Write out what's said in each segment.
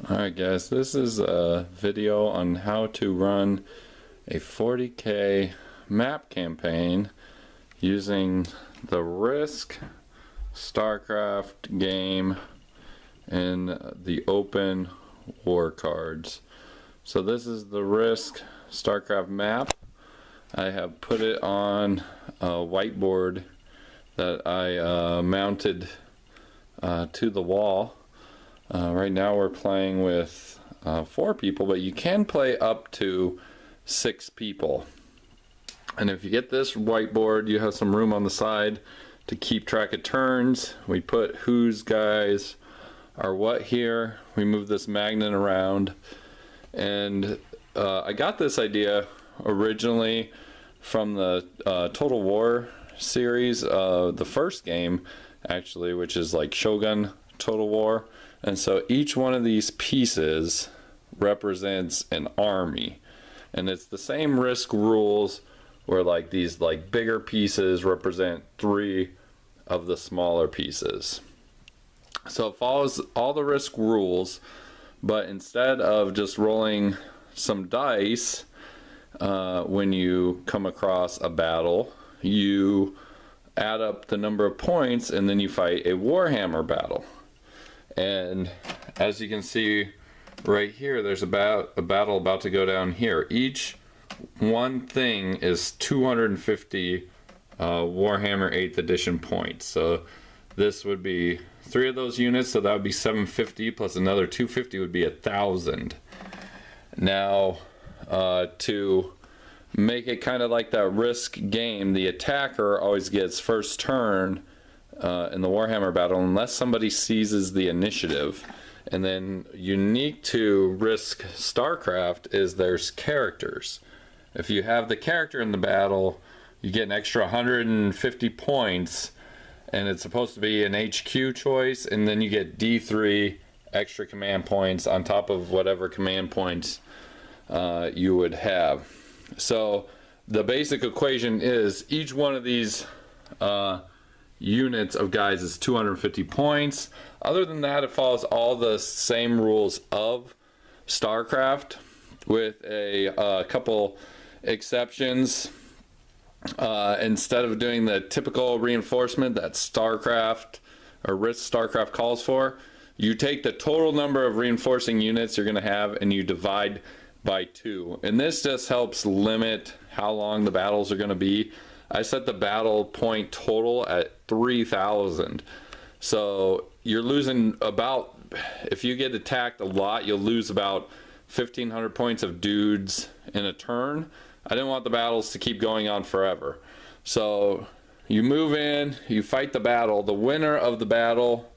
Alright guys, this is a video on how to run a 40k map campaign using the Risk StarCraft game in the open war cards. So this is the Risk StarCraft map. I have put it on a whiteboard that I mounted to the wall. Right now we're playing with 4 people, but you can play up to 6 people. And if you get this whiteboard, you have some room on the side to keep track of turns. We put whose guys are what here. We move this magnet around. And I got this idea originally from the Total War series, the first game actually, which is like Shogun Total War. And so each one of these pieces represents an army, and it's the same Risk rules where like these like bigger pieces represent 3 of the smaller pieces. So it follows all the Risk rules, but instead of just rolling some dice when you come across a battle, you add up the number of points and then you fight a Warhammer battle. And as you can see right here, there's a battle about to go down here. Each one thing is 250 Warhammer 8th edition points. So this would be 3 of those units, so that would be 750 plus another 250 would be 1,000. Now to make it kind of like that Risk game, the attacker always gets first turn in the Warhammer battle unless somebody seizes the initiative. And then unique to Risk StarCraft is there's characters. If you have the character in the battle, you get an extra 150 points, and it's supposed to be an HQ choice, and then you get D3 extra command points on top of whatever command points you would have. So the basic equation is each one of these units of guys is 250 points. Other than that, it follows all the same rules of StarCraft with a couple exceptions. Instead of doing the typical reinforcement that StarCraft or Risk StarCraft calls for, you take the total number of reinforcing units you're going to have and you divide by 2. And this just helps limit how long the battles are going to be. I set the battle point total at 3,000. So you're losing about, if you get attacked a lot, you'll lose about 1,500 points of dudes in a turn. I didn't want the battles to keep going on forever. So you move in, you fight the battle. The winner of the battle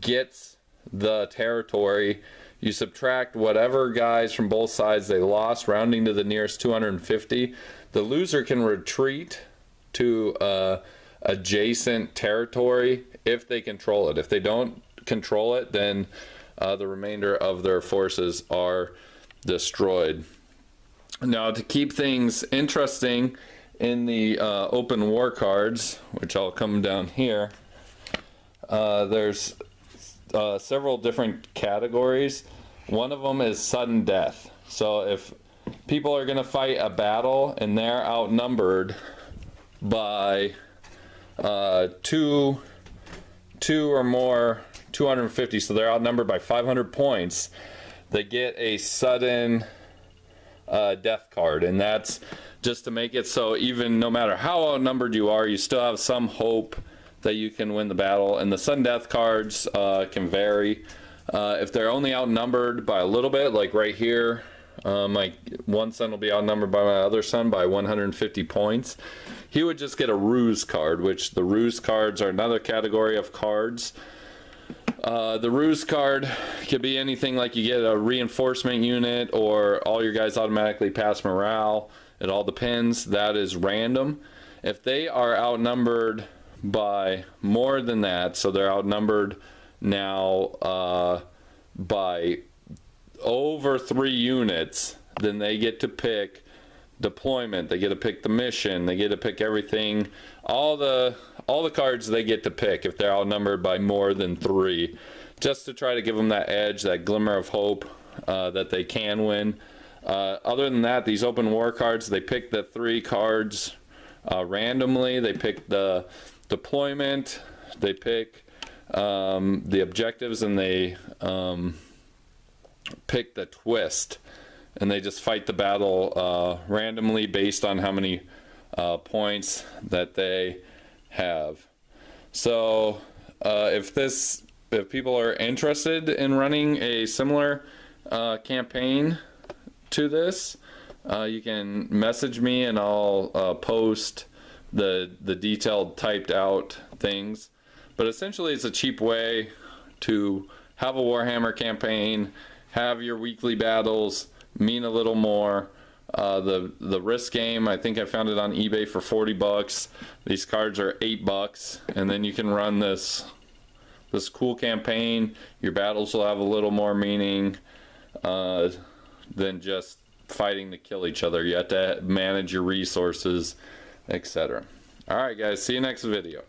gets the territory. You subtract whatever guys from both sides they lost, rounding to the nearest 250. The loser can retreat to adjacent territory if they control it. If they don't control it, then the remainder of their forces are destroyed. Now, to keep things interesting in the open war cards, which I'll come down here, there's several different categories. One of them is sudden death. So if people are going to fight a battle and they're outnumbered by 2 or more, 250, so they're outnumbered by 500 points, they get a sudden death card. And that's just to make it so even no matter how outnumbered you are, you still have some hope that you can win the battle. And the sudden death cards can vary. If they're only outnumbered by a little bit, like right here, my one son will be outnumbered by my other son by 150 points. He would just get a ruse card, which the ruse cards are another category of cards. The ruse card could be anything like you get a reinforcement unit or all your guys automatically pass morale. It all depends. That is random. If they are outnumbered by more than that, so they're outnumbered now by over 3 units, then they get to pick deployment, they get to pick the mission, they get to pick everything, all the cards they get to pick if they're outnumbered by more than 3. just to try to give them that edge, that glimmer of hope that they can win. Other than that, these open war cards, they pick the 3 cards randomly. They pick the deployment, they pick the objectives, and they pick the twist, and they just fight the battle randomly based on how many points that they have. So if people are interested in running a similar campaign to this, you can message me and I'll post the detailed typed out things. But essentially it's a cheap way to have a Warhammer campaign, have your weekly battles mean a little more. The risk game, I think I found it on eBay for 40 bucks. These cards are $8, and then you can run this cool campaign. Your battles will have a little more meaning than just fighting to kill each other. You have to manage your resources, etc. Alright guys, see you next video.